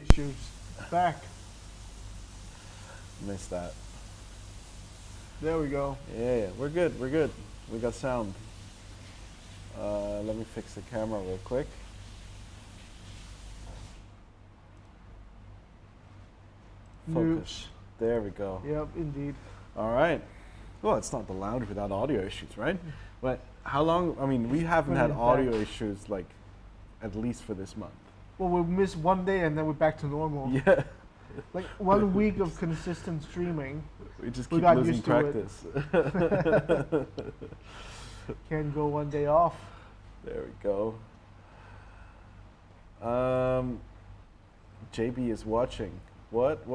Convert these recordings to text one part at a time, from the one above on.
issues. Back. Missed that. There we go. Yeah, we're good. We're good. We got sound. Let me fix the camera real quick. Focus. There we go. Yep, indeed. All right. Well, it's not the lounge without audio issues, right? But how long? I mean, we haven't had audio issues like at least for this month. Well, we'll miss one day and then we're back to normal. Yeah. Like 1 week of consistent streaming. We just We keep got losing used to practice. Can't go 1 day off. There we go. JB is watching. What?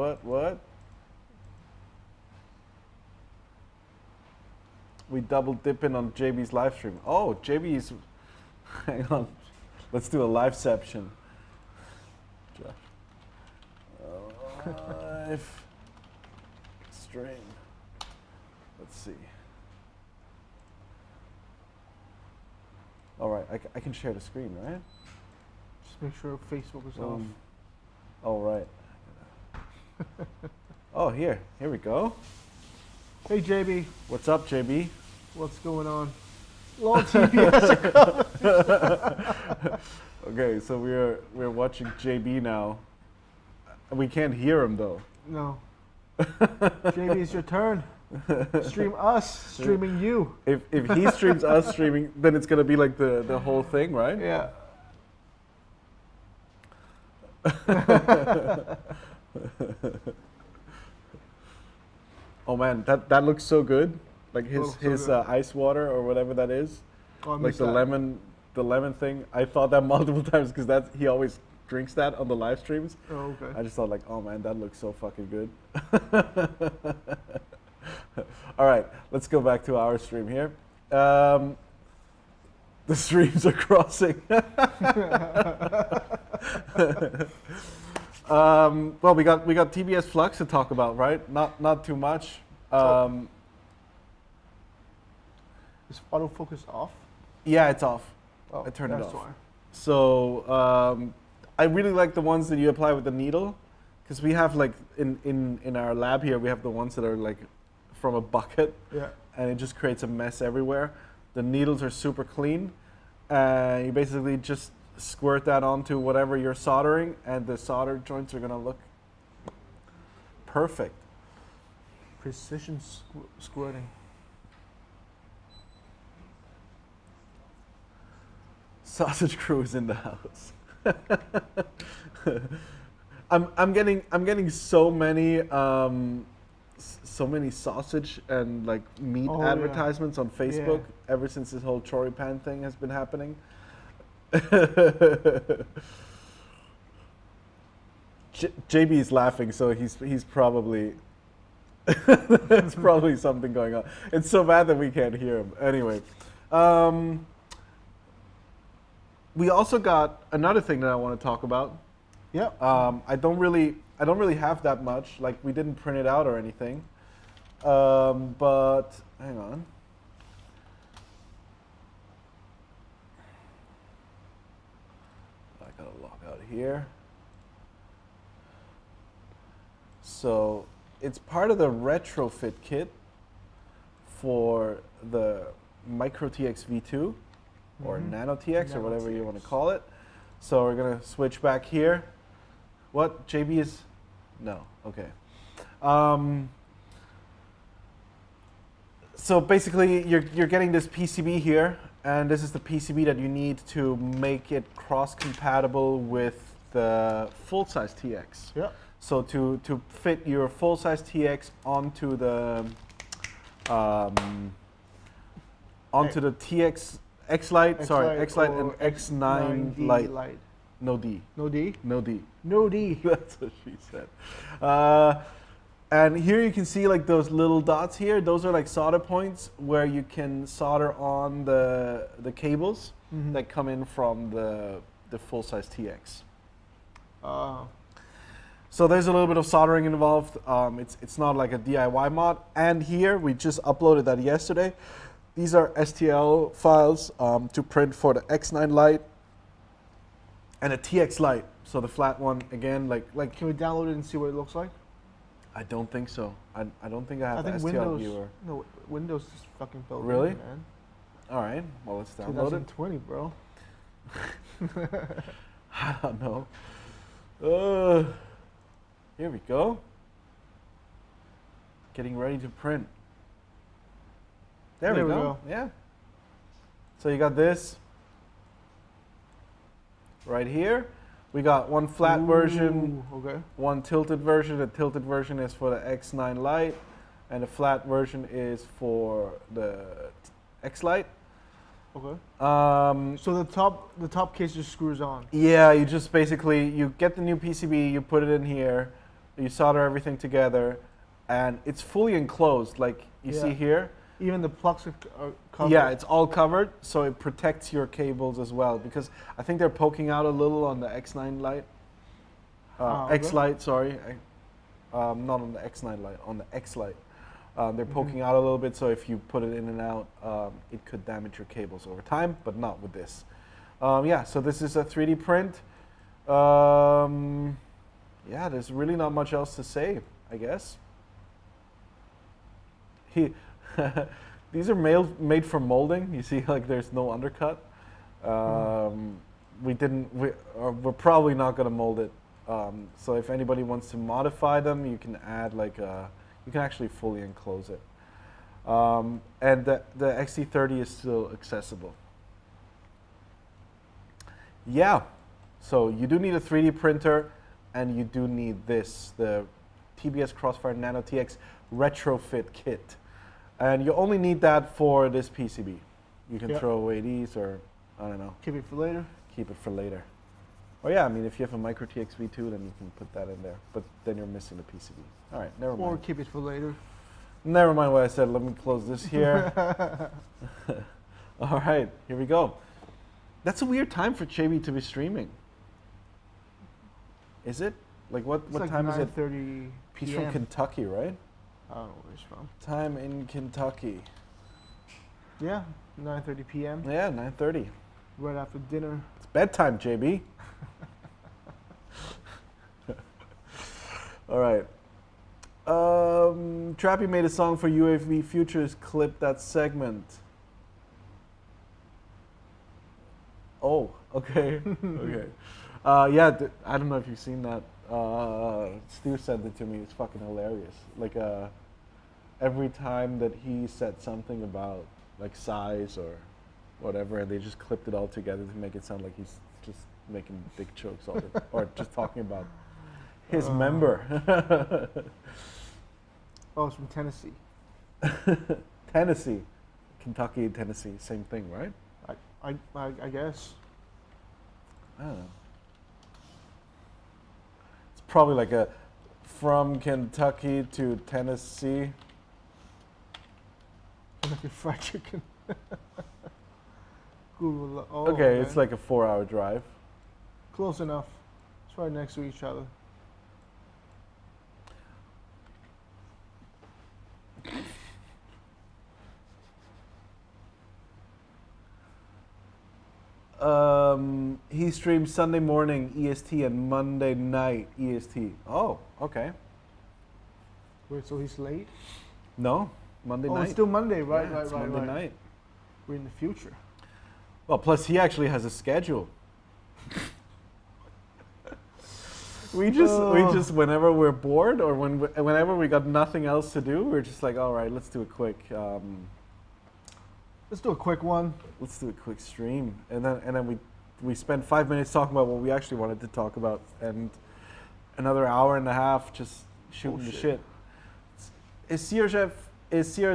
We double dipping on JB's live stream. Oh, JB's. Hang on. Let's do a liveception. Live stream. Let's see. All right, I can share the screen, right? Just make sure Facebook is off. All right. Oh, here we go. Hey JB. What's up, JB? What's going on? Long TBS. Okay, so we're watching JB now. We can't hear him though. No. JB, it's your turn. Stream us, streaming you. If he streams us streaming, then it's gonna be like the whole thing, right? Yeah. Oh man, that looks so good. Like Oh, his so ice water or whatever that is. Oh, I Like missed the that. lemon thing. I thought that multiple times because he always drinks that on the live streams. Oh, okay. I just thought like, oh man, that looks so fucking good. All right, let's go back to our stream here. The streams are crossing. Well, we got TBS Flux to talk about, right? Not too much. Is autofocus off? Yeah, it's off. Oh, I turned it that's off. why. So I really like the ones that you apply with the needle, because we have like in our lab here we have the ones that are like from a bucket, Yeah. and it just creates a mess everywhere. The needles are super clean. You basically just squirt that onto whatever you're soldering, and the solder joints are gonna look perfect. Precision squirting. Sausage crew is in the house. I'm getting so many sausage and like meat advertisements on Facebook ever since this whole choripan thing has been happening. JB is laughing, so he's probably there's probably something going on. It's so bad that we can't hear him. Anyway, we also got another thing that I want to talk about. Yeah. I don't really have that much. Like, we didn't print it out or anything. But hang on. I gotta log out here. So it's part of the retrofit kit for the Micro TX V2 or Nano TX or whatever you want to call it. So we're gonna switch back here. What, JB is? No, okay. So basically you're getting this PCB here, and this is the PCB that you need to make it cross-compatible with the full-size TX. Yeah. So to fit your full-size TX onto the TX X-Lite, sorry, X-Lite and X9 Lite. No D. No D? No D. No D. That's what she said. And here you can see like those little dots here. Those are like solder points where you can solder on the cables that come in from the full-size TX. So there's a little bit of soldering involved. It's not like a DIY mod. And here, we just uploaded that yesterday. These are STL files to print for the X9 Lite and a TX Lite. So the flat one again, like Can we download it and see what it looks like? I don't think so. I don't think I have I think the STL Windows. viewer. No, Windows just fucking built it, Really? man. All right. Well, let's download it. 2020, bro. I don't know. Here we go. Getting ready to print. There we go. Yeah. So you got this right here. We got one flat version, Okay. one tilted version. The tilted version is for the X9 Lite, and the flat version is for the X Lite. Okay. Um, So the top case just screws on. Yeah, you just basically, you get the new PCB, you put it in here, you solder everything together, and it's fully enclosed, like you see here. Even the plugs are covered. Yeah, it's all covered, so it protects your cables as well, because I think they're poking out a little on the X9 Lite. X Lite, sorry. Not on the X9 Lite, on the X Lite. They're poking out a little bit, so if you put it in and out, it could damage your cables over time, but not with this. Yeah, so this is a 3D print. Yeah, there's really not much else to say, I guess. These are made for molding. You see, like there's no undercut. We're probably not going to mold it. So if anybody wants to modify them, you can add like you can actually fully enclose it. And the XT30 is still accessible. Yeah, so you do need a 3D printer, and you do need this, the TBS Crossfire Nano TX retrofit kit. And you only need that for this PCB. You can throw away these, or I don't know. Keep it for later. Keep it for later. Oh yeah, I mean, if you have a micro TX V2, then you can put that in there. But then you're missing the PCB. All right, never mind. Or keep it for later. Never mind what I said. Let me close this here. All right, here we go. That's a weird time for JB to be streaming. Is it? Like what It's like time is it? 9:30 He's PM. from Kentucky, right? I don't know where he's from. Time in Kentucky. Yeah, 9:30 p.m. Yeah, 9:30. Right after dinner. It's bedtime, JB. All right. Trappy made a song for UAV Futures. Clip that segment. Oh, okay. Okay. Yeah, I don't know if you've seen that. Stu sent it to me. It's fucking hilarious. Like, every time that he said something about like size or whatever, and they just clipped it all together to make it sound like he's just making dick jokes all the, or just talking about his member. Oh, it's from Tennessee. Tennessee, Kentucky, Tennessee, same thing, right? I guess. I don't know. It's probably like a from Kentucky to Tennessee. Kentucky Fried Chicken. Google. Oh, Okay, man. it's like a 4-hour drive. Close enough. It's right next to each other. He streams Sunday morning EST and Monday night EST. Oh, okay. Wait, so he's late? No, Monday night. Oh, it's still Monday, right? Yeah, right, it's right, Monday right. night. We're in the future. Well, plus he actually has a schedule. we just whenever we're bored or whenever we got nothing else to do, we're just like, all right, let's do a quick. Let's do a quick one. Let's do a quick stream, and then we spend 5 minutes talking about what we actually wanted to talk about, and another hour and a half just shooting the shit. Is Sears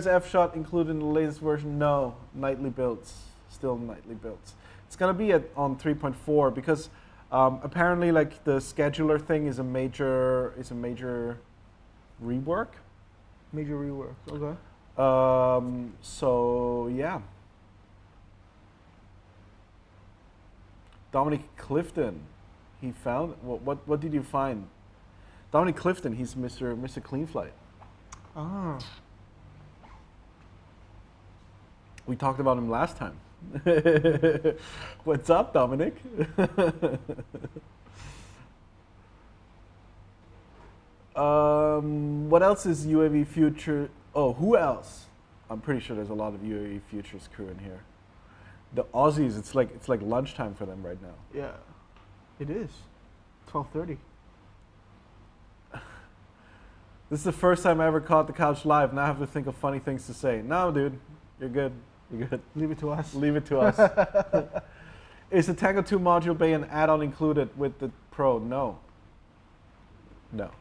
F shot included in the latest version? No, nightly builds, still nightly builds. It's gonna be on 3.4 because apparently like the scheduler thing is a major rework. Major rework. Okay. So yeah. Dominic Clifton, he found what did you find? Dominic Clifton, he's Mr. Clean Flight. Ah. We talked about him last time. What's up, Dominic? What else is UAV future? Oh, who else? I'm pretty sure there's a lot of UAV futures crew in here. The Aussies, it's like lunchtime for them right now. Yeah, it is. 12:30. This is the first time I ever caught the couch live. Now I have to think of funny things to say. No, dude, you're good. You're good. Leave it to us. Leave it to us. Is the Tango 2 module bay an add-on included with the Pro? No. No.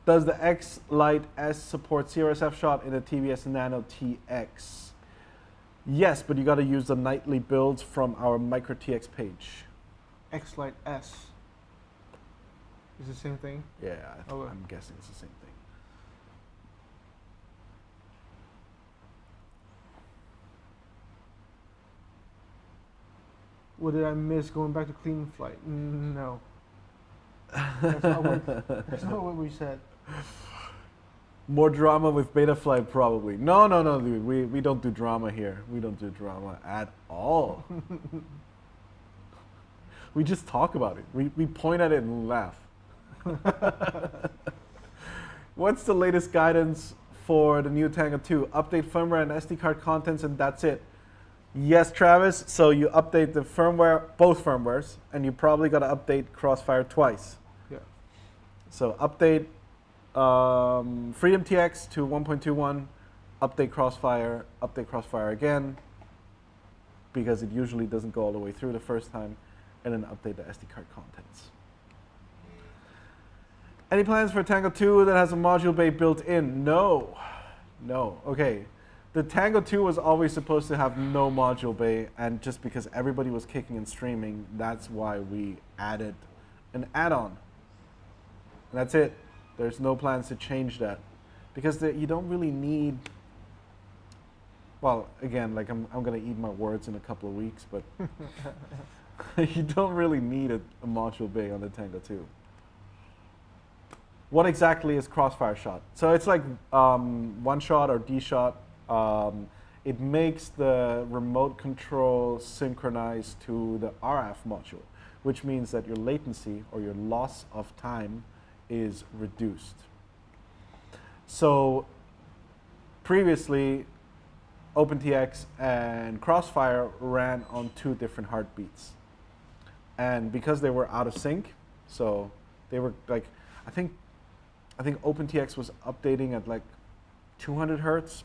Does the X Lite S support CRSF shot in the TBS Nano TX? Yes, but you got to use the nightly builds from our Micro TX page. X Lite S. Is it the same thing? Yeah, Okay. I'm guessing it's the same thing. What did I miss going back to clean flight? No. That's not what we said. More drama with Betaflight, probably. No, dude. We don't do drama here. We don't do drama at all. We just talk about it. We point at it and laugh. What's the latest guidance for the new Tango 2? Update firmware and SD card contents, and that's it. Yes, Travis. So you update the firmware, both firmwares, and you probably got to update Crossfire twice. Yeah. So update Freedom TX to 1.21, update Crossfire again, because it usually doesn't go all the way through the first time, and then update the SD card contents. Any plans for Tango 2 that has a module bay built in? No. Okay. The Tango 2 was always supposed to have no module bay, and just because everybody was kicking and streaming, that's why we added an add-on. And that's it. There's no plans to change that, because you don't really need. Well, again, like I'm gonna eat my words in a couple of weeks, but you don't really need a module bay on the Tango 2. What exactly is crossfire shot? So it's like one shot or D shot. It makes the remote control synchronized to the RF module, which means that your latency or your loss of time is reduced. So previously, OpenTX and Crossfire ran on 2 different heartbeats. And because they were out of sync, so they were like, I think OpenTX was updating at like 200 hertz.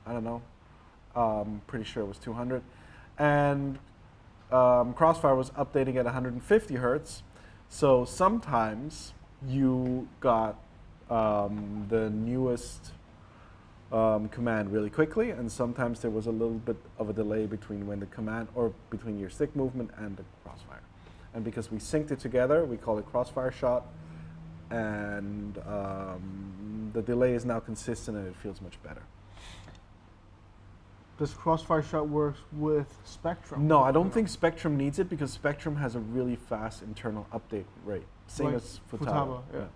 I don't know. Pretty sure it was 200. And Crossfire was updating at 150 hertz. So sometimes you got the newest command really quickly, and sometimes there was a little bit of a delay between when the command or between your stick movement and the Crossfire. And because we synced it together, we call it Crossfire shot. And the delay is now consistent and it feels much better. Does Crossfire shot work with Spectrum? No, I don't think Spectrum needs it, because Spectrum has a really fast internal update rate. Same Like as Futaba. yeah.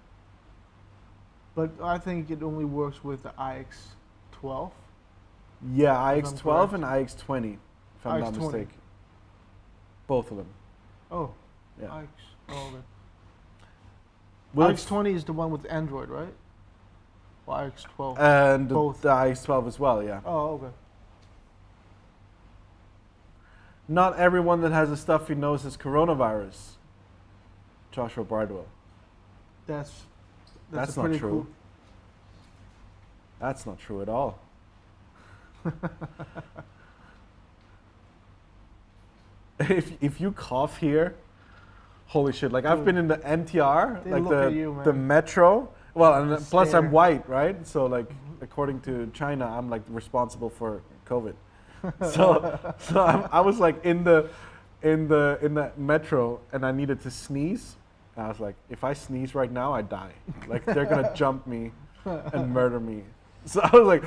But I think it only works with the IX12. Yeah, If I'm IX12 correct. and IX20, if I'm not IX20. mistaken. Both of them. Oh, Yeah. IX. Oh, okay. Will IX20 is the one with Android, right? Or IX12? and both. the IX12 as well, yeah. Oh, okay. Not everyone that has a stuffy nose is coronavirus. Joshua Bardwell. That's That's a not pretty true. cool. That's not true at all. If you cough here, holy shit! Like I've been in the MTR, They like look at you, the man. metro. Well, and They plus I'm stare. white, right? So like according to China, I'm like responsible for COVID. So I was like in the metro, and I needed to sneeze. And I was like, if I sneeze right now, I die. Like they're gonna jump me and murder me. So I was like,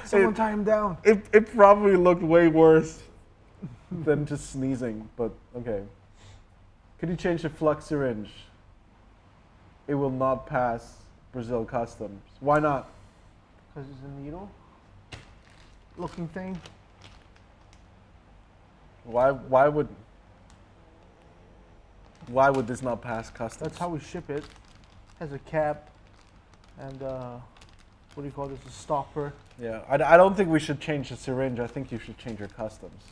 Someone tie him down. it probably looked way worse than just sneezing, but okay. Could you change the Flux syringe? It will not pass Brazil customs. Why not? Because it's a needle looking thing. Why would? Why would this not pass customs? That's how we ship it. Has a cap and what do you call this? A stopper. Yeah, I don't think we should change the syringe. I think you should change your customs.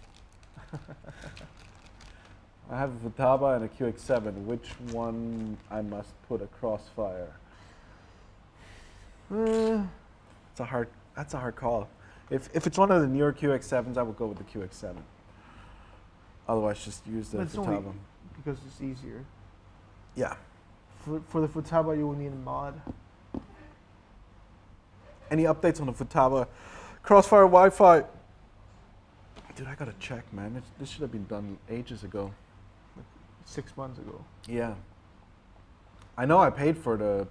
I have a Futaba and a QX7. Which one I must put a crossfire? That's a hard call. If it's one of the newer QX7s, I would go with the QX7. Otherwise, just use the Futaba. Because it's easier. Yeah. For the Futaba, you will need a mod. Any updates on the Futaba crossfire Wi-Fi? Dude, I gotta check, man. This should have been done ages ago. 6 months ago. Yeah. I know I paid for the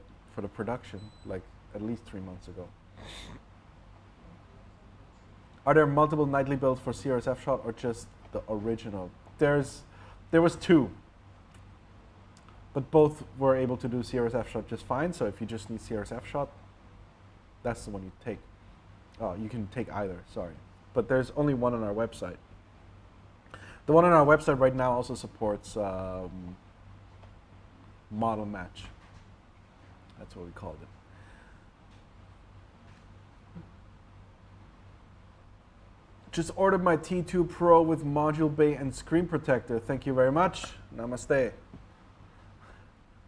production like at least 3 months ago. Are there multiple nightly builds for CRSF shot or just the original? There was 2. But both were able to do CRSF shot just fine, so if you just need CRSF shot, that's the one you take. You can take either, sorry. But there's only one on our website. The one on our website right now also supports model match. That's what we called it. Just ordered my T2 Pro with module bay and screen protector. Thank you very much. Namaste.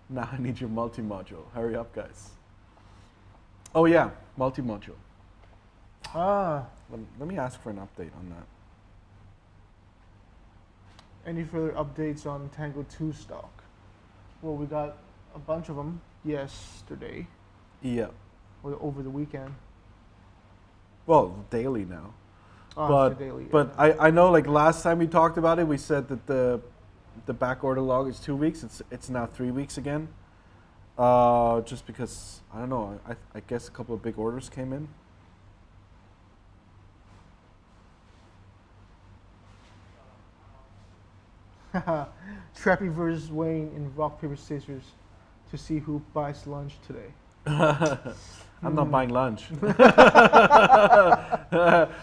Now I need your multi-module. Hurry up, guys. Oh yeah, multi-module. Let me ask for an update on that. Any further updates on Tango 2 stock? Well, we got a bunch of them yesterday. Yeah. Or over the weekend. Well, daily now. Daily, yeah. But I know like last time we talked about it, we said that the back order log is 2 weeks. It's now 3 weeks again. Just because, I don't know, I guess a couple of big orders came in. Trappy versus Wayne in rock, paper, scissors to see who buys lunch today. I'm not buying lunch.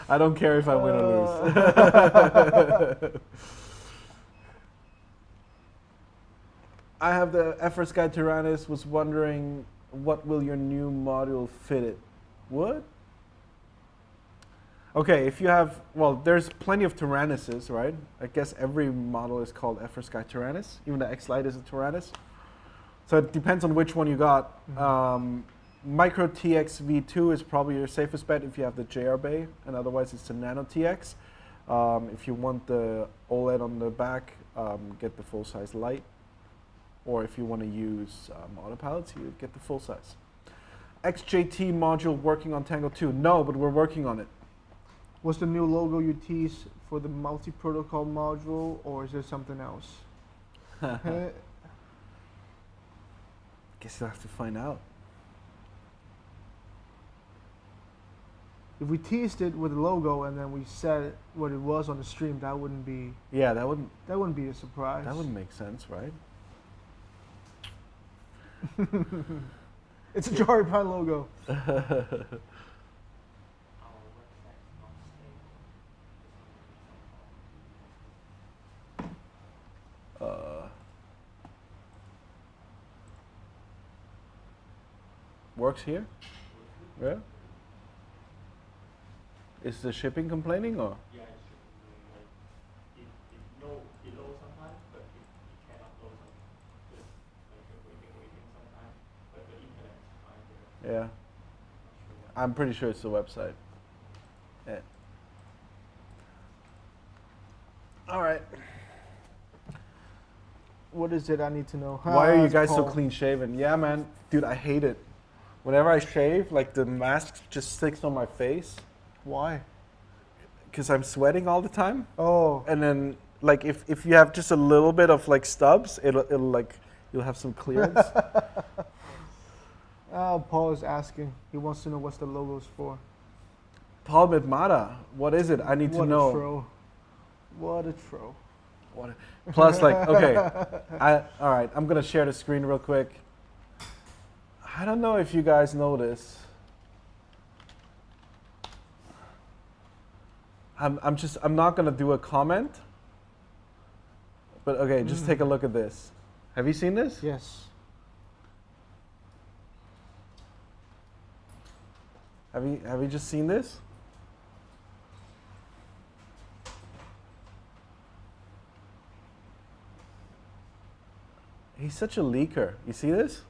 I don't care if I win or lose. I have the Efforts Guide Tyrannus, was wondering what will your new module fit it? What? Okay, if you have, well, there's plenty of Tyrannuses, right? I guess every model is called Efforts Guide Tyrannus. Even the X-Lite is a Tyrannus. So it depends on which one you got. Micro TX V2 is probably your safest bet if you have the JR Bay, and otherwise it's the Nano TX. If you want the OLED on the back, get the full-size light. Or if you want to use autopilots, you get the full size. XJT module working on Tango 2? No, but we're working on it. What's the new logo you tease for the multi-protocol module, or is there something else? Guess you'll have to find out. If we teased it with the logo and then we said what it was on the stream, that wouldn't be. Yeah, that wouldn't be a surprise. That wouldn't make sense, right? It's a Jari Pine logo. Works here? Yeah. Is the shipping complaining or? Yeah, it's shipping. It loads sometimes, but it cannot load sometimes. Just like waiting sometimes. But the internet is fine there. Yeah. I'm pretty sure it's the website. Yeah. All right. What is it I need to know? Why are you guys so clean shaven? Yeah, man. Dude, I hate it. Whenever I shave, like the mask just sticks on my face. Why? Because I'm sweating all the time. Oh. And then, like, if you have just a little bit of like stubs, it'll like you'll have some clearance. Oh, Paul is asking. He wants to know what's the logo's for. Paul Mitmata, what is it? I need to know. What a tro. Plus, like, okay, all right. I'm gonna share the screen real quick. I don't know if you guys know this. I'm not gonna do a comment. But okay, just take a look at this. Have you seen this? Yes. Have you just seen this? He's such a leaker. You see this?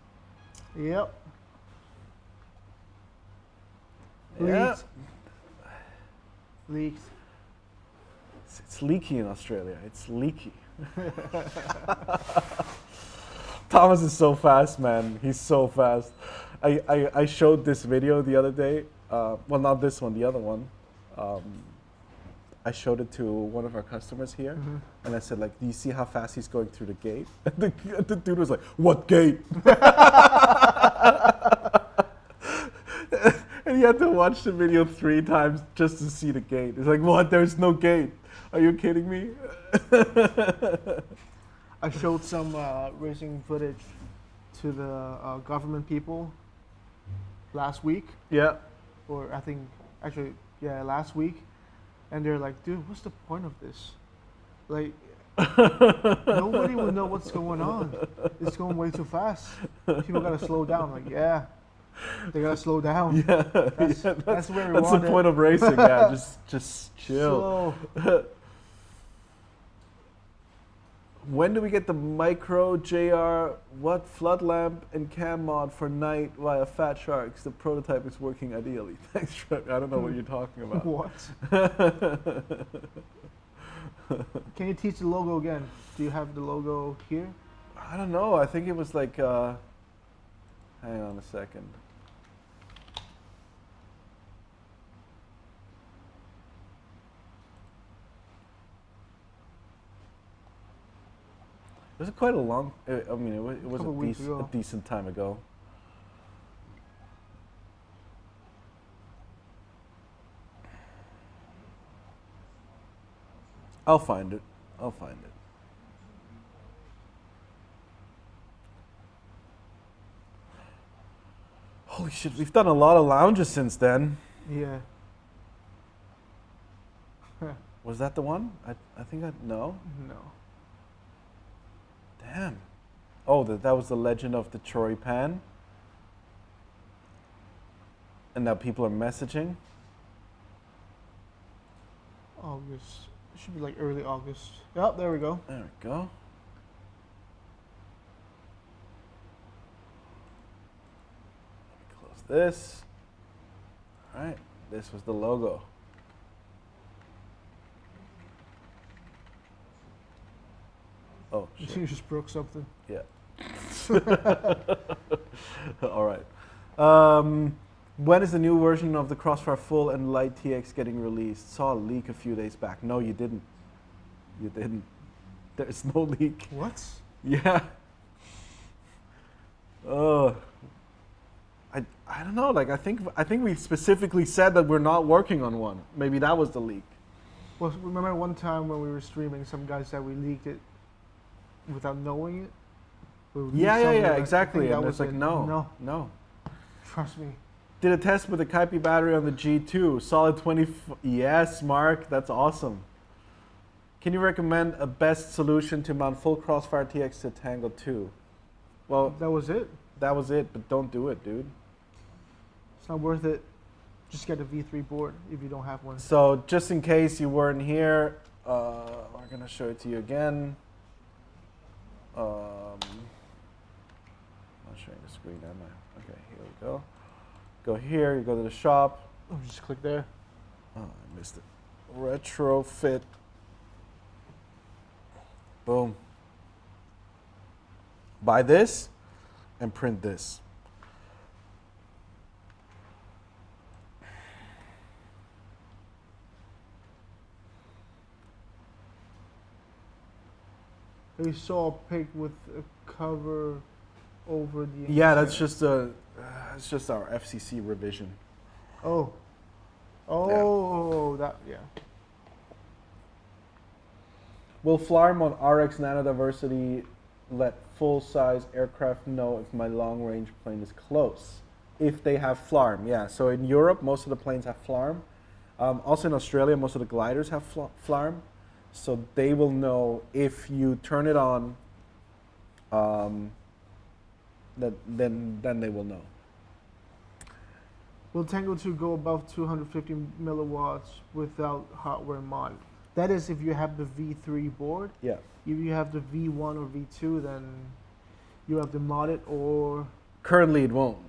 Yep. Yeah. Leaked. Leaked. It's leaky in Australia. It's leaky. Thomas is so fast, man. He's so fast. I showed this video the other day. Well, not this one, the other one. I showed it to one of our customers here, and I said, like, do you see how fast he's going through the gate? And the dude was like, what gate? And he had to watch the video 3 times just to see the gate. He's like, what? There's no gate. Are you kidding me? I showed some racing footage to the government people last week, Yeah. or I think actually, yeah, last week, and they're like, dude, what's the point of this? Like, nobody will know what's going on. It's going way too fast. People gotta slow down. Like, yeah, they gotta slow down. Yeah. That's where we That's want the it. point of racing. Yeah, just chill. Slow. When do we get the micro JR what flood lamp and cam mod for night via Fat Sharks? The prototype is working ideally. Thanks, Shark. I don't know what you're talking about. What? Can you teach the logo again? Do you have the logo here? I don't know. I think it was like. Hang on a second. It was quite a long. I mean, it was Couple weeks ago. a decent time ago. I'll find it. I'll find it. Holy shit, we've done a lot of lounges since then. Yeah. Was that the one? I think no. No. Damn. Oh, that was the Legend of the Troy Pan. And now people are messaging. August. It should be like early August. Yep, there we go. There we go. Let me close this. All right, this was the logo. Oh, shit. You just broke something. Yeah. All right. When is the new version of the Crossfire Full and Light TX getting released? Saw a leak a few days back. No, you didn't. You didn't. There's no leak. What? Yeah. I don't know. Like I think we specifically said that we're not working on one. Maybe that was the leak. Well, remember one time when we were streaming, some guy said we leaked it without knowing it? We leaked something, I think exactly. that And was it's like it. no. Trust me. Did a test with the Kaipi battery on the G2. Solid 20. Yes, Mark. That's awesome. Can you recommend a best solution to mount full Crossfire TX to Tango 2? Well, That was it. that was it, but don't do it, dude. It's not worth it. Just get a V3 board if you don't have one. So just in case you weren't here, we're gonna show it to you again. I'm not showing the screen, am I? Okay, here we go. Go here, you go to the shop. Oh, just click there. Oh, I missed it. Retrofit. Boom. Buy this and print this. We saw a pic with a cover over the. Yeah, that's insert. it's just our FCC revision. Oh. Oh, that, yeah. Will Flarm on RX Nanodiversity let full-size aircraft know if my long-range plane is close? If they have Flarm, yeah. So in Europe, most of the planes have Flarm. Also in Australia, most of the gliders have Flarm. So they will know if you turn it on then they will know. Will Tango 2 go above 250 milliwatts without hardware mod? That is, if you have the V3 board. Yeah. If you have the V1 or V2, then you have to mod it, or Currently, it won't.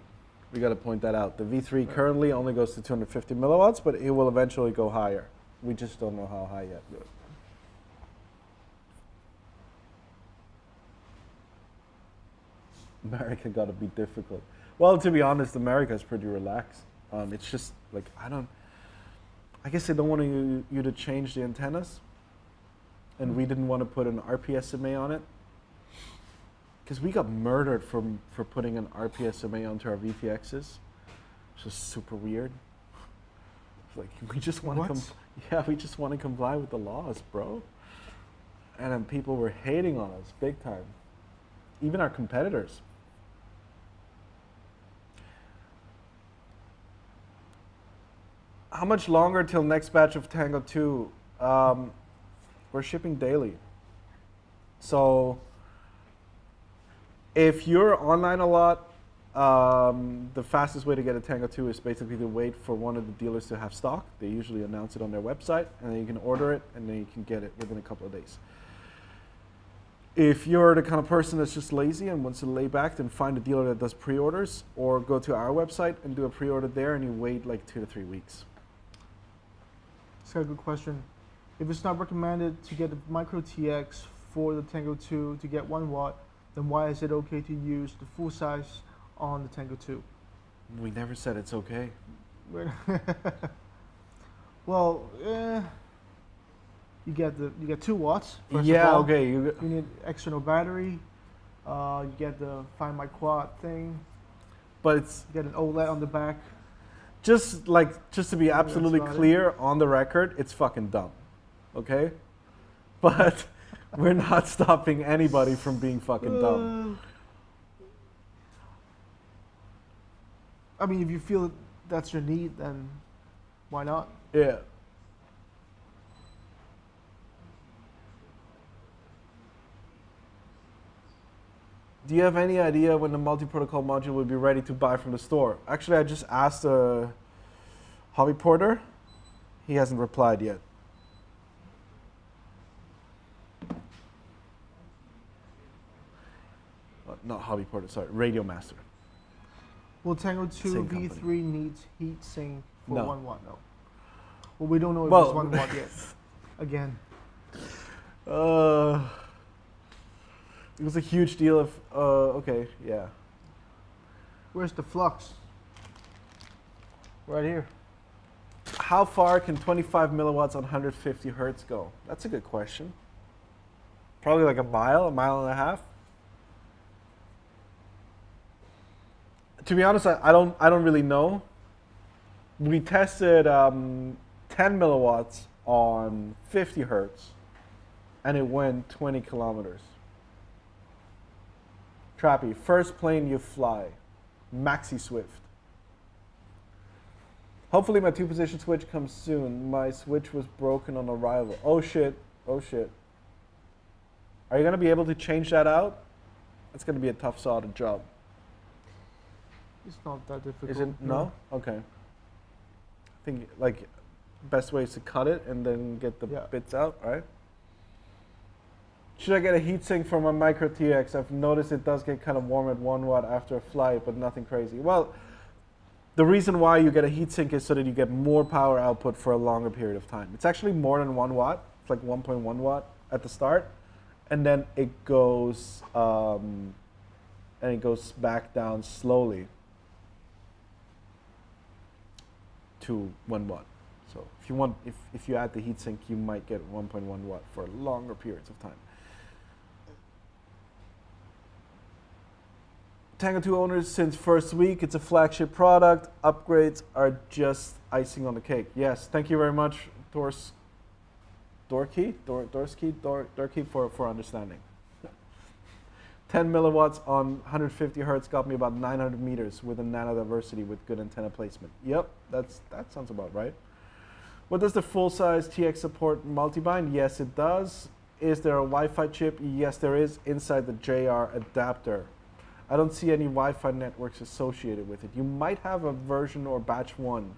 We got to point that out. The V3 currently only goes to 250 milliwatts, but it will eventually go higher. We just don't know how high yet. America got to be difficult. Well, to be honest, America is pretty relaxed. It's just like I guess they don't want you to change the antennas, and we didn't want to put an RPSMA on it because we got murdered for putting an RPSMA onto our VTXs. It's just super weird. It's like we just want to we just want to comply with the laws, bro. And then people were hating on us big time, even our competitors. How much longer till next batch of Tango 2? We're shipping daily. So if you're online a lot, the fastest way to get a Tango 2 is basically to wait for one of the dealers to have stock. They usually announce it on their website, and then you can order it, and then you can get it within a couple of days. If you're the kind of person that's just lazy and wants to lay back, then find a dealer that does pre-orders, or go to our website and do a pre-order there, and you wait like 2 to 3 weeks. That's a good question. If it's not recommended to get a micro TX for the Tango 2 to get 1 watt, then why is it okay to use the full size on the Tango 2? We never said it's okay. Well, you get 2 watts. First Yeah, of all. okay. You need external battery. You get the Find My Quad thing. But it's You get an OLED on the back. just to be absolutely about it. clear on the record, it's fucking dumb. Okay? But we're not stopping anybody from being fucking dumb. I mean, if you feel that's your need, then why not? Yeah. Do you have any idea when the multi-protocol module will be ready to buy from the store? Actually, I just asked Hobby Porter. He hasn't replied yet. Not Hobby Porter, sorry, Radio Master. Will Tango 2 Same V3 company. needs heat sink for No. 1 watt? No. Well, we don't know if Well- it's 1 watt yet. Again. It was a huge deal of, okay, yeah. Where's the Flux? Right here. How far can 25 milliwatts on 150 hertz go? That's a good question. Probably like a mile and a half. To be honest, I don't really know. We tested 10 milliwatts on 50 hertz, and it went 20 kilometers. Trappy, first plane you fly, Maxi Swift. Hopefully my 2-position switch comes soon. My switch was broken on arrival. Oh shit, oh shit. Are you gonna be able to change that out? It's gonna be a tough sort of job. It's not that difficult. Is it? No? Okay. I think like best way is to cut it and then get the bits out, right? Should I get a heatsink for my micro TX? I've noticed it does get kind of warm at 1 watt after a flight, but nothing crazy. Well, the reason why you get a heatsink is so that you get more power output for a longer period of time. It's actually more than 1 watt. It's like 1.1 watt at the start, and then it goes back down slowly to 1 watt. So if you add the heatsink, you might get 1.1 watt for longer periods of time. Tango 2 owners since first week. It's a flagship product. Upgrades are just icing on the cake. Yes, thank you very much, Dorsky for understanding. 10 milliwatts on 150 hertz got me about 900 meters with a nano diversity with good antenna placement. Yep, that sounds about right. What does the full-size TX support multi-bind? Yes, it does. is there a Wi-Fi chip? Yes, there is inside the JR adapter. I don't see any Wi-Fi networks associated with it. You might have a version or batch 1,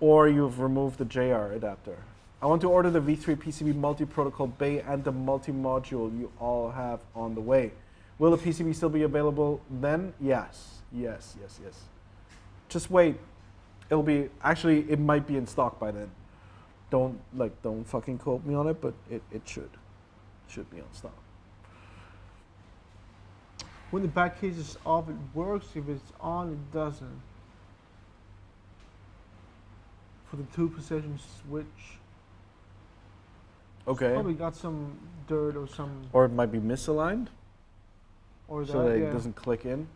or you've removed the JR adapter. I want to order the V3 PCB multi-protocol bay and the multi-module you all have on the way. Will the PCB still be available then? Yes, yes, yes, yes. Just wait. It'll be, actually, it might be in stock by then. Don't fucking quote me on it, but it should be on stock. When the back case is off, it works. If it's on, it doesn't. For the 2-position switch. Okay. Probably got some dirt or some. Or it might be misaligned, Or so that it doesn't click in.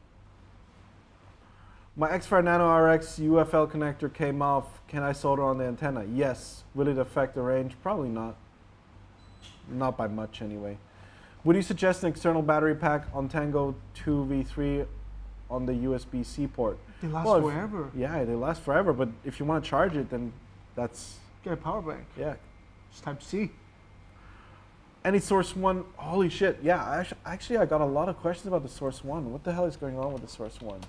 My X-Fire Nano RX UFL connector came off. Can I solder on the antenna? Yes. Will it affect the range? Probably not. Not by much anyway. Would you suggest an external battery pack on Tango 2 V3 on the USB-C port? They last forever. Yeah, they last forever, but if you want to charge it, then that's... Get a power bank. Yeah. It's Type C. Any Source 1? Holy shit. Yeah, actually I got a lot of questions about the Source 1. What the hell is going on with the Source 1?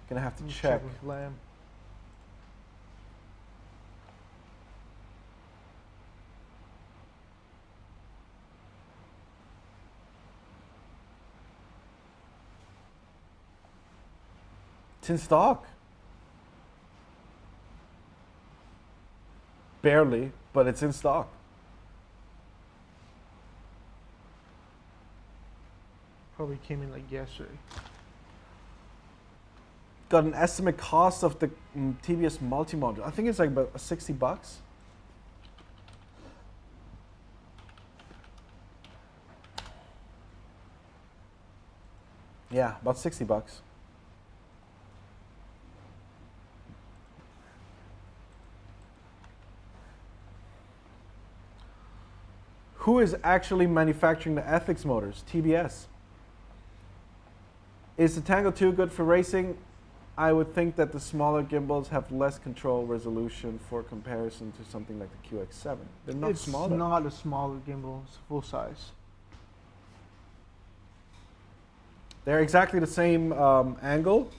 Gonna have to check. With Lamb. It's in stock. Barely, but it's in stock. Probably came in like yesterday. Got an estimate cost of the TBS multi-module. I think it's like about $60. Yeah, about $60. Who is actually manufacturing the ethics motors? TBS. Is the Tango 2 good for racing? I would think that the smaller gimbals have less control resolution for comparison to something like the QX7. They're not smaller. It's not a smaller gimbal. It's full size. They're exactly the same angle.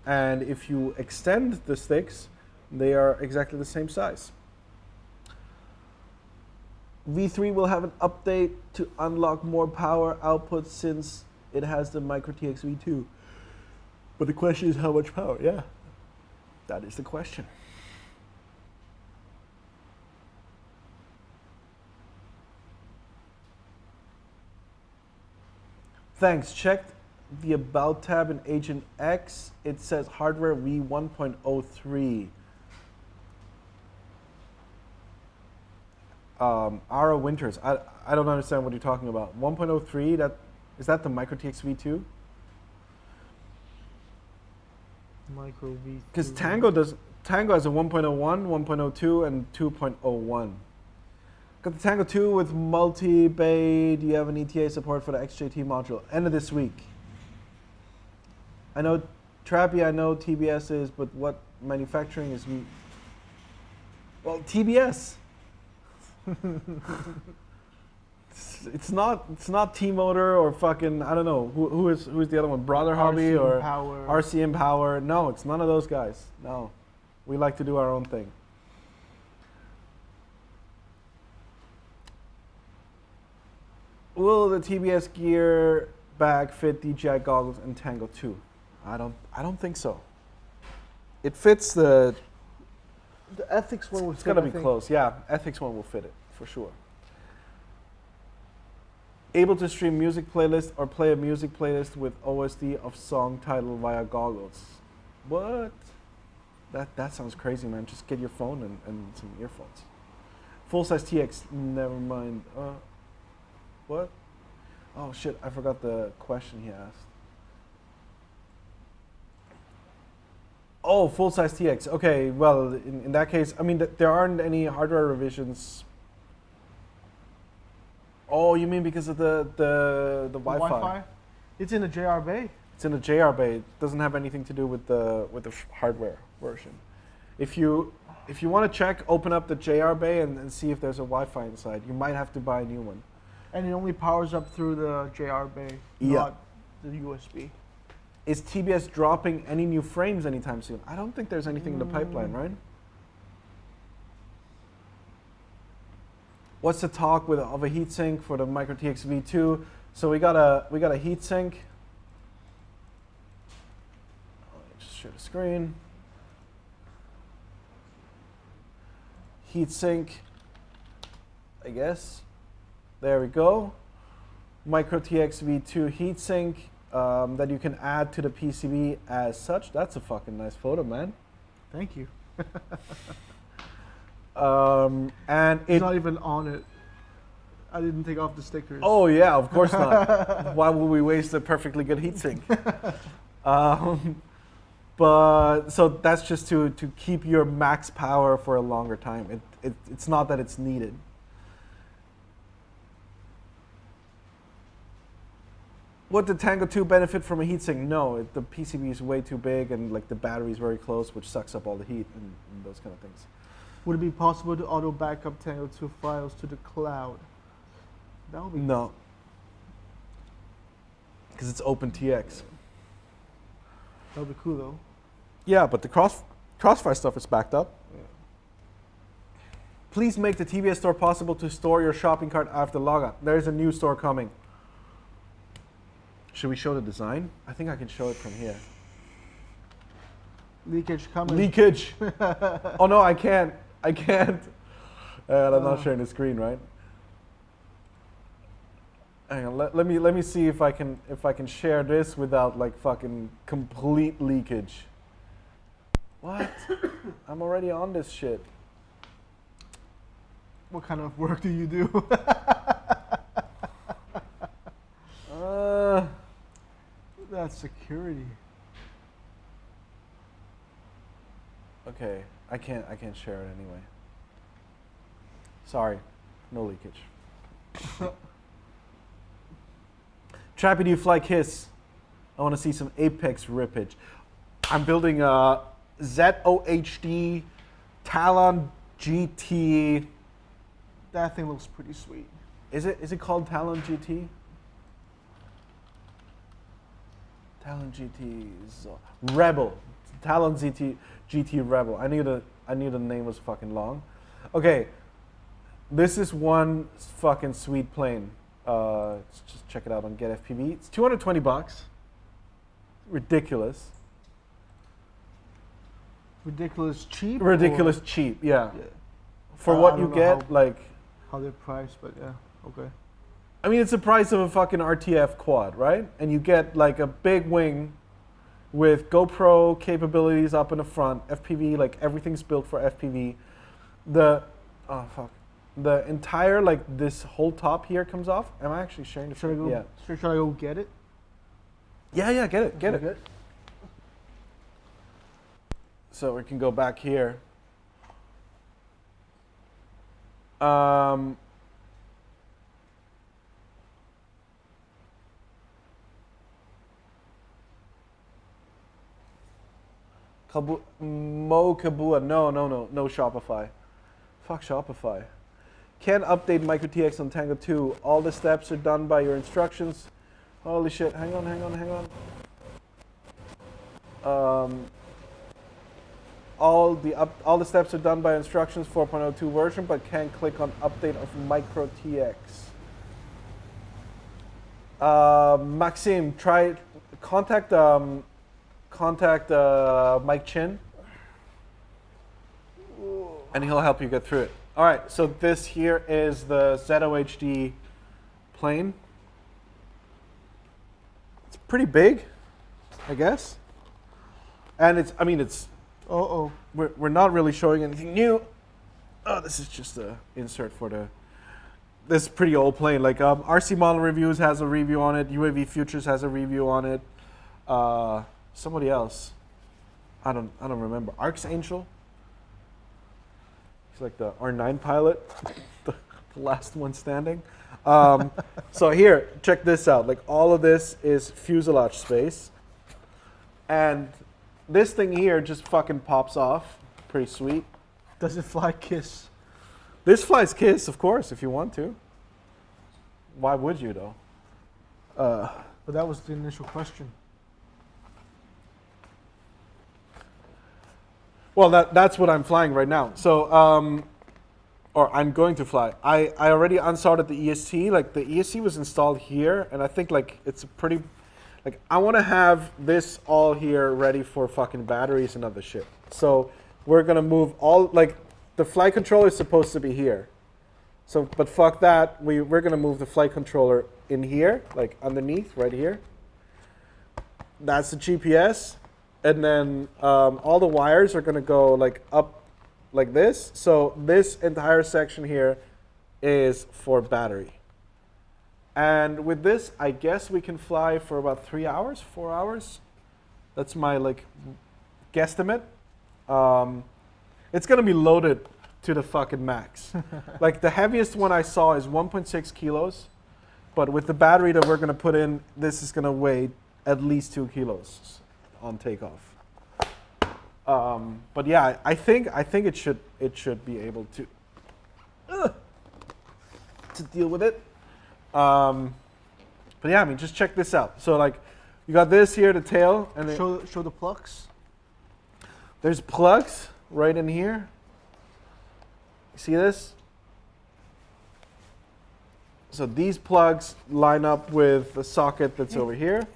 And if you extend the sticks, they are exactly the same size. V3 will have an update to unlock more power output since it has the Micro TX V2. But the question is how much power? Yeah, that is the question. Thanks. Checked the About tab in Agent X. It says hardware V1.03. Ara Winters. I don't understand what you're talking about. 1.03. Is that the Micro TX V2? Micro V2. Because Tango has a 1.01, 1.02, and 2.01. Got the Tango 2 with multi-bay. Do you have an ETA support for the XJT module? End of this week. I know Trappy, I know TBS is, but what manufacturing is? Well, TBS. It's not T-Motor or fucking, I don't know, who's the other one? Brother Hobby or Power. RCM Power. No, it's none of those guys. No. We like to do our own thing. Will the TBS gear bag fit DJI goggles and Tango 2? I don't think so. It fits the ethics one will It's fit, gonna I be think. close. Yeah, ethics one will fit it for sure. Able to stream music playlist or play a music playlist with OSD of song title via goggles. What? That sounds crazy, man. Just get your phone and some earphones. Full size TX. Never mind. What? Oh shit! I forgot the question he asked. Oh, full size TX. Okay. Well, in that case, I mean, there aren't any hardware revisions. Oh, you mean because of the Wi-Fi? It's in the JR Bay. It's in the JR Bay. It doesn't have anything to do with the hardware version. If you want to check, open up the JR bay and see if there's a Wi-Fi inside. You might have to buy a new one. And it only powers up through the JR bay, not the USB. Is TBS dropping any new frames anytime soon? I don't think there's anything in the pipeline, right? What's the talk of a heatsink for the Micro TX V2? So we got a heatsink. Just share the screen. Heatsink, I guess. There we go. Micro TX V2 heatsink that you can add to the PCB as such. That's a fucking nice photo, man. Thank you. And It's not even on it. I didn't take off the stickers. Oh yeah, of course not. Why would we waste a perfectly good heatsink? But so that's just to keep your max power for a longer time. It's not that it's needed. Would the Tango 2 benefit from a heatsink? No, the PCB is way too big and like the battery is very close, which sucks up all the heat and those kind of things. Would it be possible to auto backup Tango 2 files to the cloud? That would be No, because it's OpenTX. That would be cool though. Yeah, but the crossfire stuff is backed up. Yeah. Please make the TBS store possible to store your shopping cart after logout. There is a new store coming. Should we show the design? I think I can show it from here. Leakage coming. Leakage. Oh no, I can't. I can't. I'm not sharing the screen, right? Hang on. Let me see if I can share this without like fucking complete leakage. What? I'm already on this shit. What kind of work do you do? That's security. Okay, I can't share it anyway. Sorry, no leakage. Trappy, do you fly Kiss? I want to see some Apex rippage. I'm building a ZOHD Talon GT. That thing looks pretty sweet. Is it called Talon GT? Talon GT Rebel. Talon GT Rebel. I knew the name was fucking long. Okay, this is one fucking sweet plane. Let's just check it out on Get FPV. It's $220. Ridiculous. Ridiculous cheap? Ridiculous cheap, yeah. Yeah. For I what you don't know get, like... How they're priced, but yeah, okay. I mean, it's the price of a fucking RTF quad, right? And you get like a big wing with GoPro capabilities up in the front, FPV, like everything's built for FPV. The entire, like this whole top here comes off. Am I actually sharing the Should I go? Yeah. Should I go get it? Yeah, get it. So we can go back here. Mo Kabua, no Shopify. Fuck Shopify. Can't update Micro TX on Tango 2. All the steps are done by your instructions. Holy shit, hang on. All the steps are done by instructions 4.02 version, but can't click on update of Micro TX. Maxime, contact Mike Chin, and he'll help you get through it. All right, so this here is the ZOHD plane. It's pretty big, I guess, and it's. We're not really showing anything new. Oh, this is just a insert for the. This pretty old plane. Like RC Model Reviews has a review on it. UAV Futures has a review on it. Somebody else, I don't remember. Archangel. He's like the R9 pilot, the last one standing. So here, check this out. Like all of this is fuselage space, and this thing here just fucking pops off. pretty sweet. Does it fly KISS? This flies KISS, of course, if you want to. Why would you, though? But that was the initial question. Well, that's what I'm flying right now. So, or I'm going to fly. I already unsoldered the ESC. Like, the ESC was installed here, and I think, like, it's a pretty... Like, I want to have this all here ready for fucking batteries and other shit. So, we're going to move all... Like, the flight controller is supposed to be here. So, but fuck that. We're going to move the flight controller in here, like, underneath, right here. That's the GPS. And then all the wires are going to go like up like this. So this entire section here is for battery. And with this, I guess we can fly for about 3 hours, 4 hours. That's my like guesstimate. It's going to be loaded to the fucking max. Like the heaviest one I saw is 1.6 kilos. But with the battery that we're going to put in, this is going to weigh at least 2 kilos on takeoff. But yeah, I think it should be able to deal with it. But yeah, I mean, just check this out. So like, you got this here, the tail, and show the plugs. There's plugs right in here. You see this? So these plugs line up with the socket that's over here.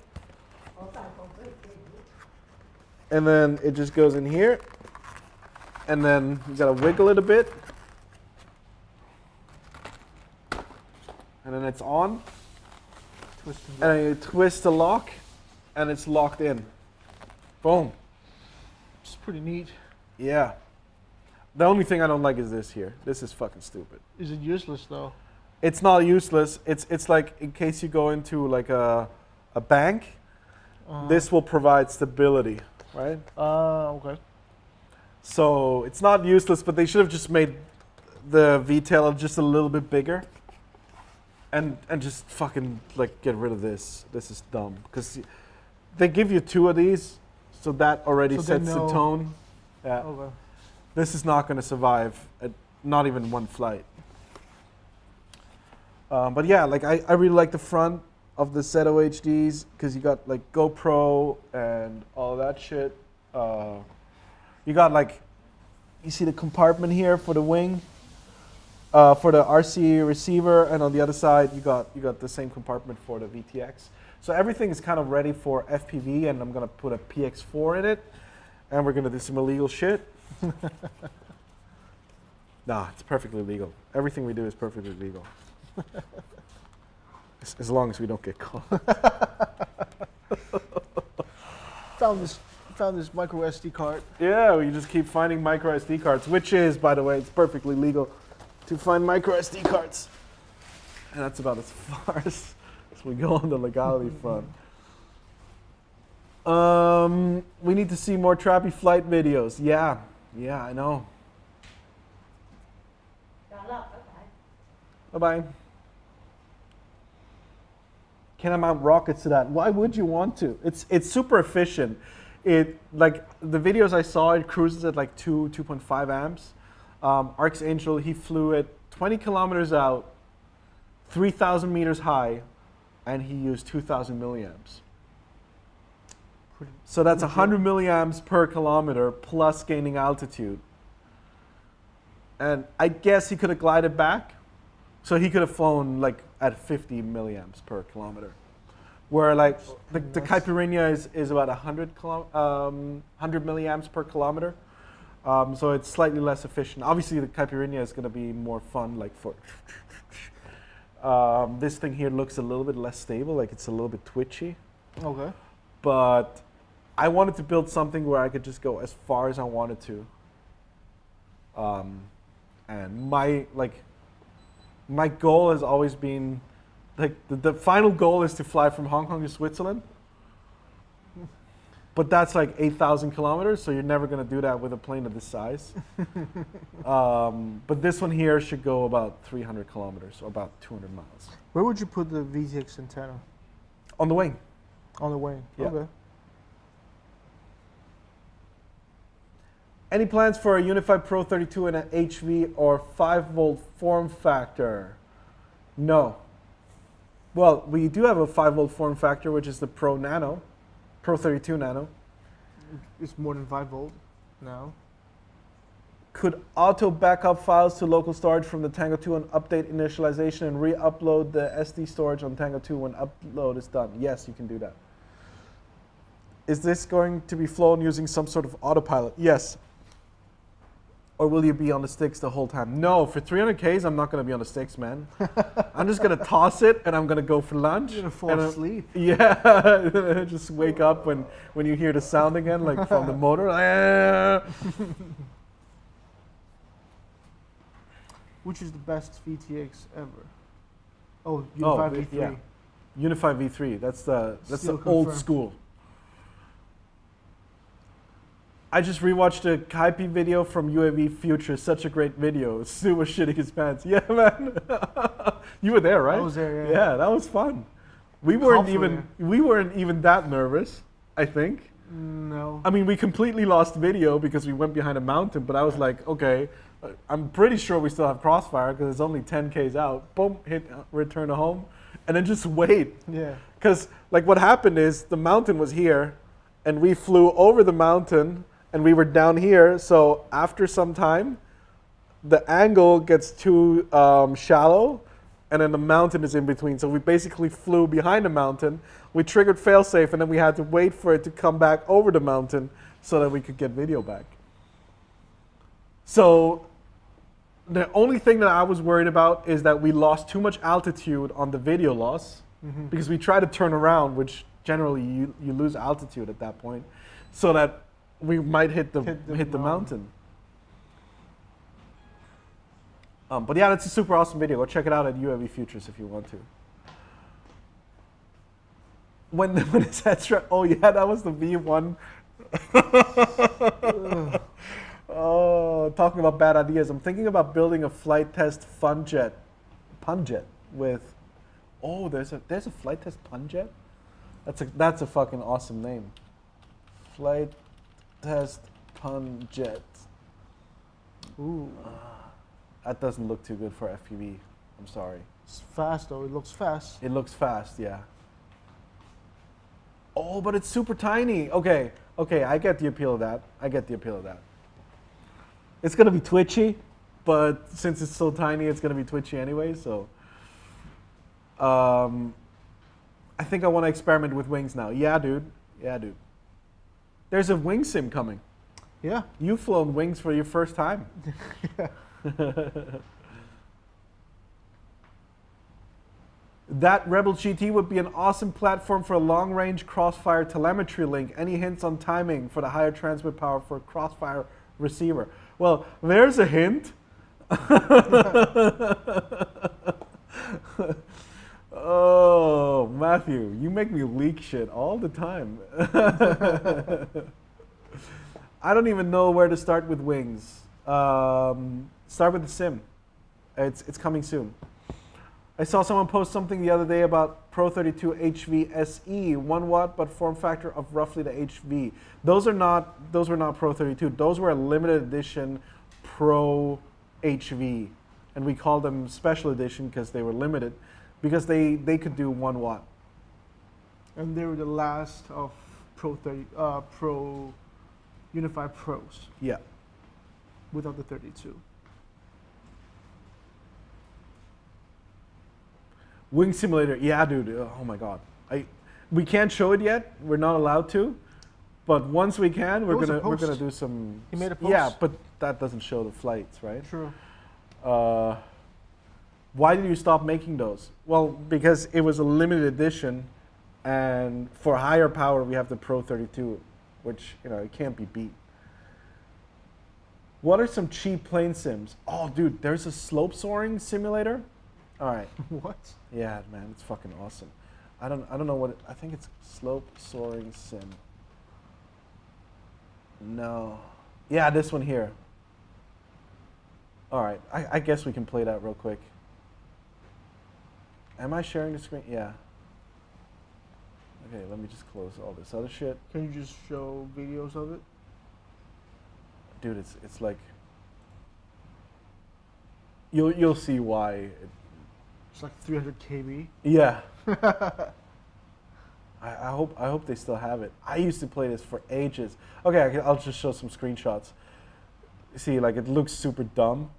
And then it just goes in here. And then you gotta wiggle it a bit. And then it's on. And then you twist the lock and it's locked in. Boom. It's pretty neat. Yeah. The only thing I don't like is this here. This is fucking stupid. Is it useless though? It's not useless. It's like in case you go into like a bank, this will provide stability, right? Okay. So it's not useless, but they should have just made the V-tail just a little bit bigger. And just fucking like get rid of this. This is dumb. Because they give you 2 of these, so that already sets the tone. Yeah. Okay. This is not going to survive at not even one flight. But yeah, like I really like the front of the Zeto HDs because you got like GoPro and all that shit. You got like, you see the compartment here for the wing, for the RC receiver, and on the other side you got the same compartment for the VTX. So everything is kind of ready for FPV, and I'm gonna put a PX4 in it, and we're gonna do some illegal shit. Nah, it's perfectly legal. Everything we do is perfectly legal. As long as we don't get caught. Found this micro SD card. Yeah, we just keep finding micro SD cards, which is, by the way, it's perfectly legal to find micro SD cards. And that's about as far as we go on the legality front. We need to see more Trappy flight videos. Yeah, I know. Bye-bye. Can I mount rockets to that? Why would you want to? It's super efficient. It like the videos I saw, it cruises at like 2.5 amps. Archangel, he flew it 20 kilometers out, 3,000 meters high, and he used 2,000 milliamps. So that's 100 milliamps per kilometer plus gaining altitude. And I guess he could have glided back. So he could have flown like at 50 milliamps per kilometer. Where like the Caipirinha is about 100 milliamps per kilometer. So it's slightly less efficient. Obviously the Caipirinha is going to be more fun like for... this thing here looks a little bit less stable, like it's a little bit twitchy. Okay. But I wanted to build something where I could just go as far as I wanted to. And my goal has always been, like the final goal is to fly from Hong Kong to Switzerland. But that's like 8,000 kilometers, so you're never going to do that with a plane of this size. But this one here should go about 300 kilometers, so about 200 miles. Where would you put the VTX antenna? On the wing. On the wing. Yeah. Okay. Any plans for a Unified Pro 32 in an HV or 5-volt form factor? No. Well, we do have a 5-volt form factor, which is the Pro Nano, Pro 32 Nano. It's more than 5 volt now. Could auto backup files to local storage from the Tango 2 and update initialization and re-upload the SD storage on Tango 2 when upload is done? Yes, you can do that. Is this going to be flown using some sort of autopilot? Yes. Or will you be on the sticks the whole time? No, for 300Ks, I'm not going to be on the sticks, man. I'm just going to toss it and I'm going to go for lunch. You're going to fall asleep. Yeah, just wake up when you hear the sound again, like from the motor. Which is the best VTX ever? Oh, Unified V3. Yeah. Unified V3. That's the Still old confirmed. school. I just rewatched a Kaipi video from UAV Future. Such a great video. Stu was shitting his pants. Yeah, man. You were there, right? I was there, yeah. Yeah, that was fun. We weren't even that nervous, I think. No. I mean, we completely lost video because we went behind a mountain, but I was like, okay, I'm pretty sure we still have crossfire because it's only 10Ks out. Boom, hit, return to home, and then just wait. Yeah. Because like what happened is the mountain was here, and we flew over the mountain, and we were down here. So after some time, the angle gets too shallow, and then the mountain is in between. So we basically flew behind the mountain. We triggered failsafe, and then we had to wait for it to come back over the mountain so that we could get video back. So the only thing that I was worried about is that we lost too much altitude on the video loss, because we tried to turn around, which generally you lose altitude at that point, so that we might hit the mountain. But yeah, that's a super awesome video. Go check it out at UAV Futures if you want to. When it's extra, oh yeah, that was the V1. Oh, talking about bad ideas. I'm thinking about building a flight test punjet with. Oh, there's a flight test punjet. That's a fucking awesome name. Flight test punjet. Ooh. That doesn't look too good for FPV. I'm sorry. It's fast though. It looks fast. It looks fast, yeah. Oh, but it's super tiny. Okay, I get the appeal of that. It's gonna be twitchy, but since it's so tiny, it's gonna be twitchy anyway. So, I think I want to experiment with wings now. Yeah, dude. There's a wing sim coming. Yeah. You've flown wings for your first time. Yeah. That Rebel GT would be an awesome platform for a long-range crossfire telemetry link. Any hints on timing for the higher transmit power for a crossfire receiver? Well, there's a hint. Oh, Matthew, you make me leak shit all the time. I don't even know where to start with wings. Start with the sim. It's coming soon. I saw someone post something the other day about Pro 32 HV SE, 1 watt, but form factor of roughly the HV. Those were not Pro 32. Those were a limited edition Pro HV, and we called them special edition because they were limited, because they could do 1 watt. And they were the last of Pro Unified Pros. Yeah. Without the 32. Wing simulator, yeah, dude. Oh my god, we can't show it yet. We're not allowed to, but once we can, we're gonna do some. He made a post. Yeah, but that doesn't show the flights, right? True. Why did you stop making those? Well, because it was a limited edition, and for higher power, we have the Pro 32, which it can't be beat. What are some cheap plane sims? Oh, dude, there's a slope soaring simulator. All right. What? Yeah, man, it's fucking awesome. I don't know what I think it's slope soaring sim. No. Yeah, this one here. All right, I guess we can play that real quick. Am I sharing the screen? Yeah. Okay, let me just close all this other shit. Can you just show videos of it? dude, it's like you'll see why. It's like 300 kb. Yeah. I hope they still have it. I used to play this for ages. Okay, I'll just show some screenshots. See, like it looks super dumb.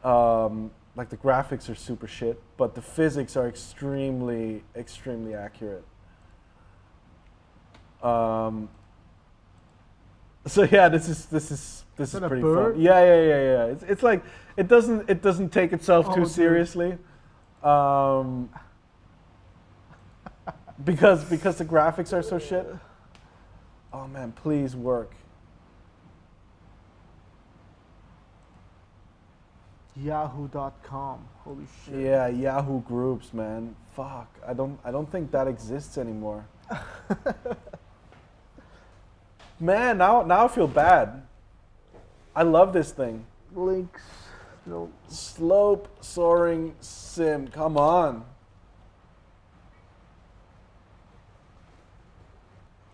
Like the graphics are super shit, but the physics are extremely accurate. So yeah, this is pretty fun. Yeah. It's like it doesn't take itself too seriously. Because the graphics are so shit. Oh man, please work. Yahoo.com. Holy shit. Yeah, Yahoo groups, man. Fuck. I don't think that exists anymore. Man, now I feel bad. I love this thing. Links. No. Slope soaring sim. Come on.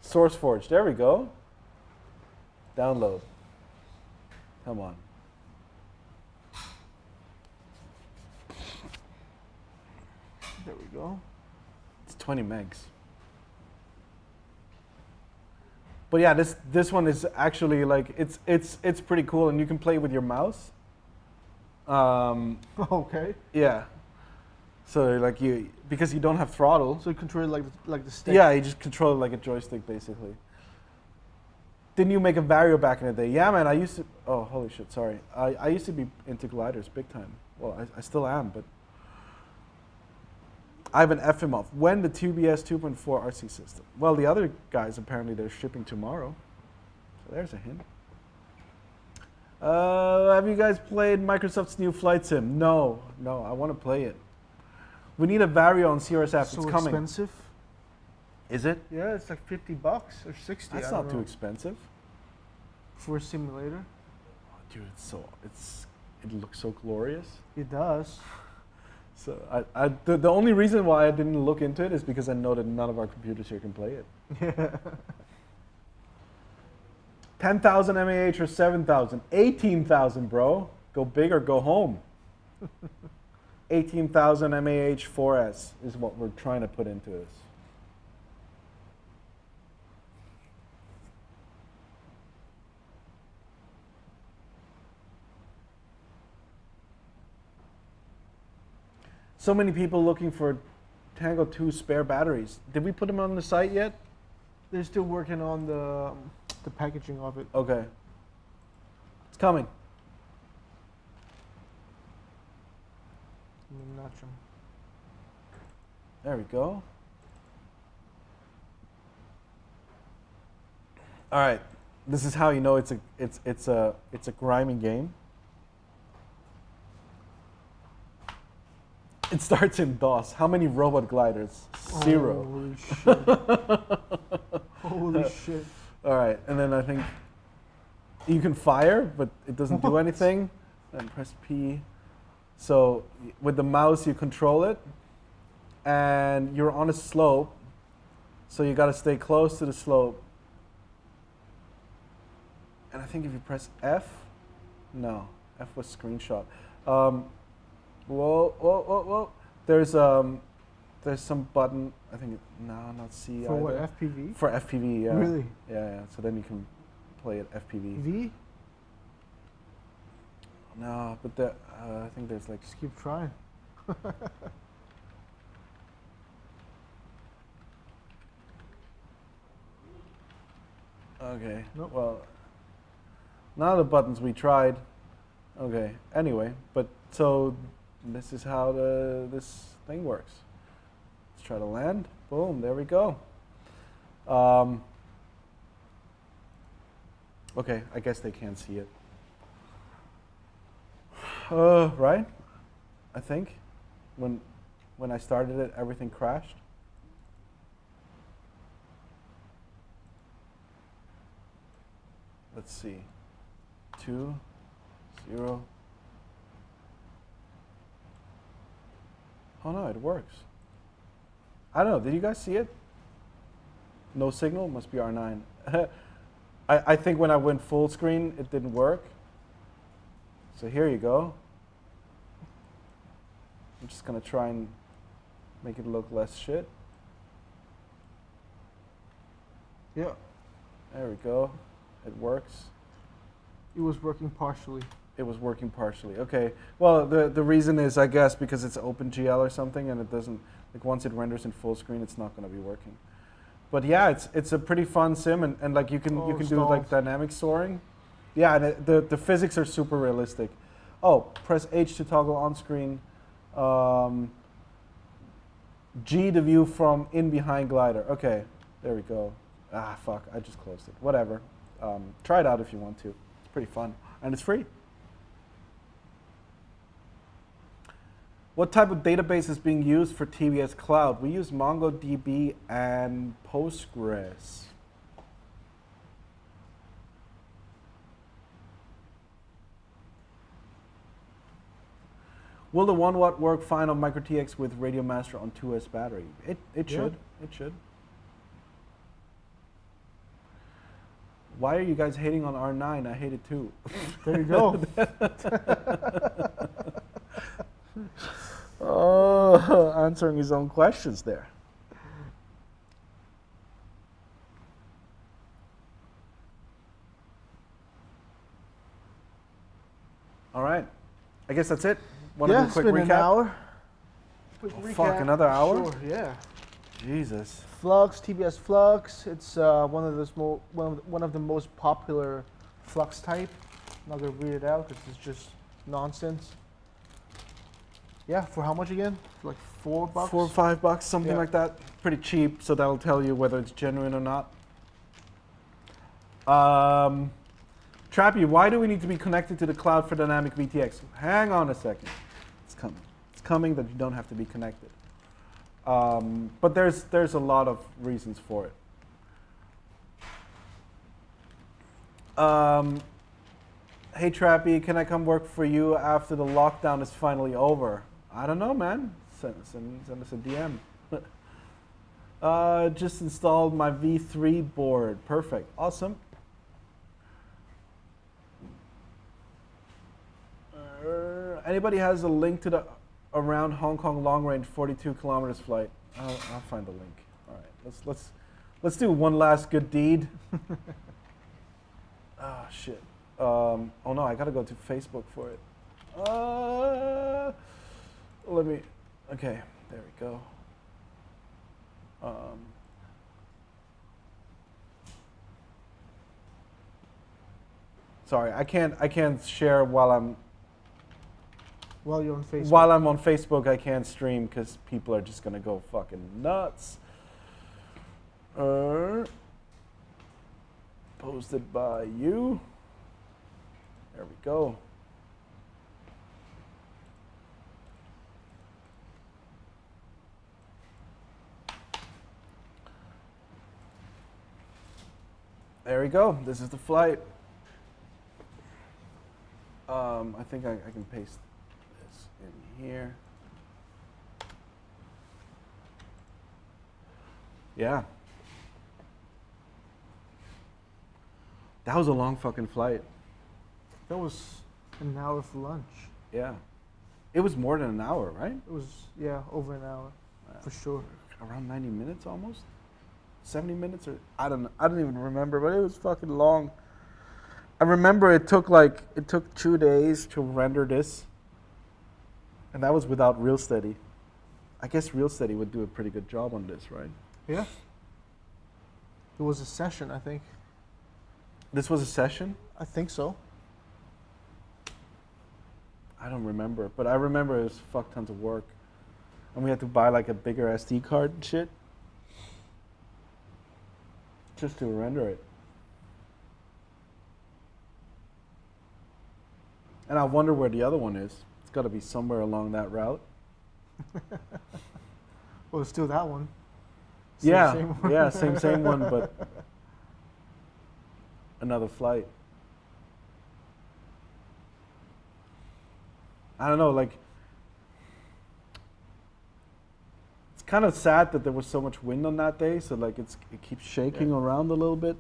SourceForge. There we go. Download. Come on. There we go. It's 20 megs. But yeah, this one is actually like it's pretty cool, and you can play with your mouse. Okay. Yeah. So like because you don't have throttle. So you control it like the stick. Yeah, you just control it like a joystick basically. Didn't you make a Vario back in the day? Yeah, man. I used to. Oh, holy shit! Sorry. I used to be into gliders big time. Well, I still am, but. Ivan Efimov, when the TBS 2.4 RC system? Well, the other guys apparently they're shipping tomorrow. So there's a hint. Have you guys played Microsoft's new flight sim? No, I want to play it. We need a Vario on CRSF. So it's coming. expensive. Is it? Yeah, it's like $50 or 60. That's not too expensive. For a simulator. Oh, dude, it looks so glorious. It does. So the only reason why I didn't look into it is because I know that none of our computers here can play it. Yeah. 10,000 MAH or 7,000? 18,000, bro. Go big or go home. 18,000 MAH 4S is what we're trying to put into this. So many people looking for Tango 2 spare batteries. Did we put them on the site yet? They're still working on the packaging of it. Okay. It's coming. Let me notch 'em. There we go. All right. This is how you know it's a grimy game. It starts in DOS. How many robot gliders? 0. Holy shit. Holy shit. All right, and then I think you can fire, but it doesn't do anything. And press P. So with the mouse, you control it, and you're on a slope, so you got to stay close to the slope. And I think if you press F, no, F was screenshot. Whoa. There's some button, I think, no, not C For either. what, FPV? For FPV, yeah. Really? Yeah. So then you can play it FPV. V? No, but I think there's like... Just keep trying. Okay, Nope. well, none of the buttons we tried. Okay, anyway, but so this is how this thing works. Let's try to land. Boom, there we go. Okay, I guess they can't see it. Right? I think when I started it, everything crashed. Let's see. 2, 0. Oh no, it works. I don't know. Did you guys see it? No signal? Must be R9. I think when I went full screen, it didn't work. So here you go. I'm just gonna try and make it look less shit. Yeah. There we go. It works. It was working partially. It was working partially. Okay. Well, the reason is, I guess, because it's OpenGL or something, and it doesn't, like, once it renders in full screen, it's not going to be working. But yeah, it's a pretty fun sim, and like you can do like dynamic soaring. Yeah, and the physics are super realistic. Oh, press H to toggle on screen. G to view from in behind glider. Okay, there we go. Ah, fuck, I just closed it. Whatever. Try it out if you want to. It's pretty fun, and it's free. What type of database is being used for TBS Cloud? We use MongoDB and Postgres. Will the 1 watt work fine on Micro TX with Radio Master on 2S battery? It should. It should. Why are you guys hating on R9? I hate it too. There you go. Oh, answering his own questions there. All right. I guess that's it. Want to do a it's quick been recap? an hour. Quick Oh, recap. fuck, another hour? Sure, yeah. Jesus. Flux, TBS Flux. It's one of the most popular Flux type. I'm not gonna read it out because it's just nonsense. Yeah, for how much again? For like $4? $4 or $5, something Yeah. like that. Pretty cheap, so that'll tell you whether it's genuine or not. Trappy, why do we need to be connected to the cloud for dynamic VTX? Hang on a second. It's coming. It's coming that you don't have to be connected. But there's a lot of reasons for it. Hey Trappy, can I come work for you after the lockdown is finally over? I don't know, man. Send us a DM. Just installed my V3 board. Perfect. Awesome. Anybody has a link to the around Hong Kong long range 42 kilometers flight? I'll find the link. All right, let's do one last good deed. Oh shit. Oh no, I gotta go to Facebook for it. Let me. Okay, there we go. Sorry, I can't share while I'm. While you're on Facebook. While I'm on Facebook, I can't stream because people are just gonna go fucking nuts. Posted by you. There we go. There we go. This is the flight. I think I can paste this in here. Yeah. That was a long fucking flight. That was an hour for lunch. Yeah. It was more than an hour, right? It was, yeah, over an hour, for sure. Around 90 minutes almost? 70 minutes or I don't even remember, but it was fucking long. I remember it took 2 days to render this. And that was without RealSteady. I guess RealSteady would do a pretty good job on this, right? Yeah. It was a session, I think. This was a session? I think so. I don't remember, but I remember it was fuck tons of work. And we had to buy like a bigger SD card and shit. Just to render it. And I wonder where the other one is. It's got to be somewhere along that route. Well, it's still that one. Yeah, Same one. yeah, same one, but another flight. I don't know, like, it's kind of sad that there was so much wind on that day, so like it keeps shaking around a little bit.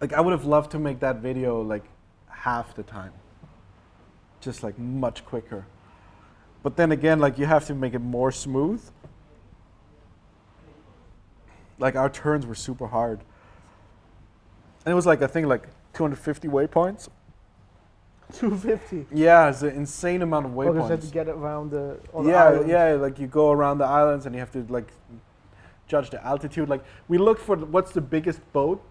Like I would have loved to make that video like half the time. Just like much quicker. But then again, like you have to make it more smooth. Like our turns were super hard. And it was like, I think like 250 waypoints. 250. Yeah, it's an insane amount of Because you have waypoints. to get around the. Yeah, like you go around the islands and you have to like judge the altitude. Like we looked for what's the biggest boat.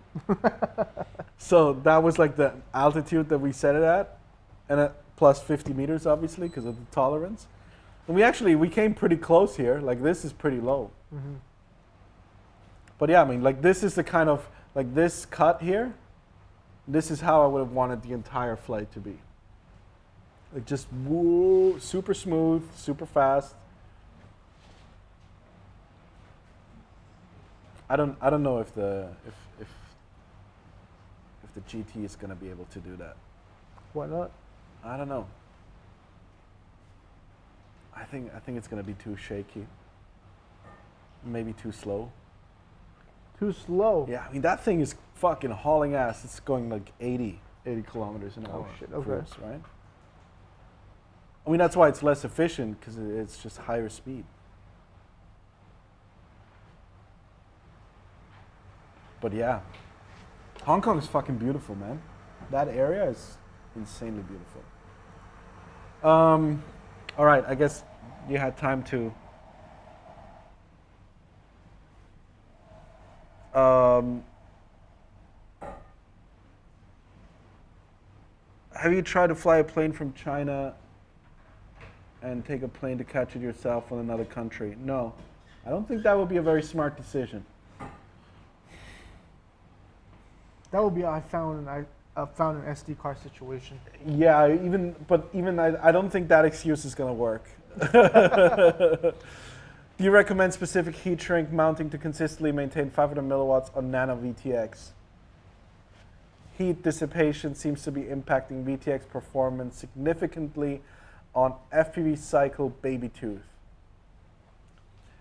So that was like the altitude that we set it at, and at plus 50 meters obviously because of the tolerance. And we came pretty close here. Like this is pretty low. Mm-hmm. But yeah, I mean like this is the kind of like this cut here. This is how I would have wanted the entire flight to be. Like just woo, super smooth, super fast. I don't know if the GT is gonna be able to do that. Why not? I don't know. I think it's gonna be too shaky. Maybe too slow. Too slow. Yeah, I mean that thing is fucking hauling ass. It's going like 80 kilometers an hour. Oh shit. Okay. Cruise, right? I mean that's why it's less efficient because it's just higher speed. But yeah, Hong Kong is fucking beautiful, man. That area is insanely beautiful. All right, I guess you had time to. Have you tried to fly a plane from China and take a plane to catch it yourself in another country? No, I don't think that would be a very smart decision. That would be I found an SD card situation. Yeah, even I don't think that excuse is gonna work. Do you recommend specific heat shrink mounting to consistently maintain 500 milliwatts on Nano VTX? Heat dissipation seems to be impacting VTX performance significantly on FPV cycle baby tooth.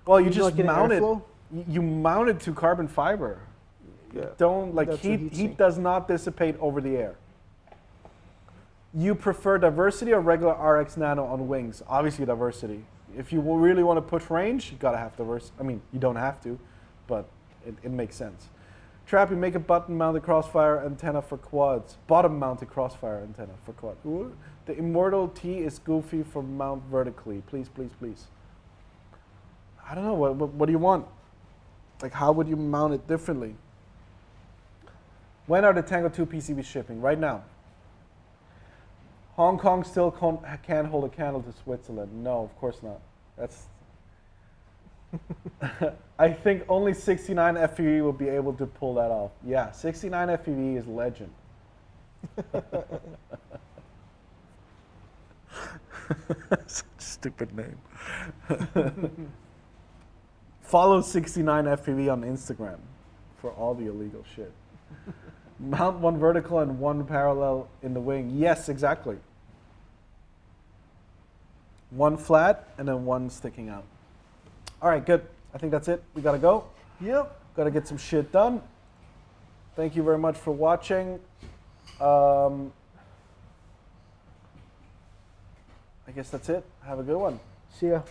Well, you just mount it. You mount it to carbon fiber. Yeah. Don't like That's a heat. heat Heat sink. does not dissipate over the air. You prefer diversity or regular RX Nano on wings? Obviously diversity. If you really want to push range, you gotta have diversity. I mean, you don't have to, but it makes sense. Trappy, make a button-mounted crossfire antenna for quads. Bottom-mounted crossfire antenna for quad. Ooh. The Immortal T is goofy for mount vertically. Please, please, please. I don't know. What do you want? Like, how would you mount it differently? When are the Tango 2 PCBs shipping? Right now. Hong Kong still can't hold a candle to Switzerland. No, of course not. That's. I think only 69 FPV will be able to pull that off. Yeah, 69 FPV is legend. Such a stupid name. Follow 69 FPV on Instagram for all the illegal shit. Mount one vertical and one parallel in the wing. Yes, exactly. One flat and then one sticking out. All right, good. I think that's it. We gotta go. Yep. Gotta get some shit done. Thank you very much for watching. I guess that's it. Have a good one. See ya.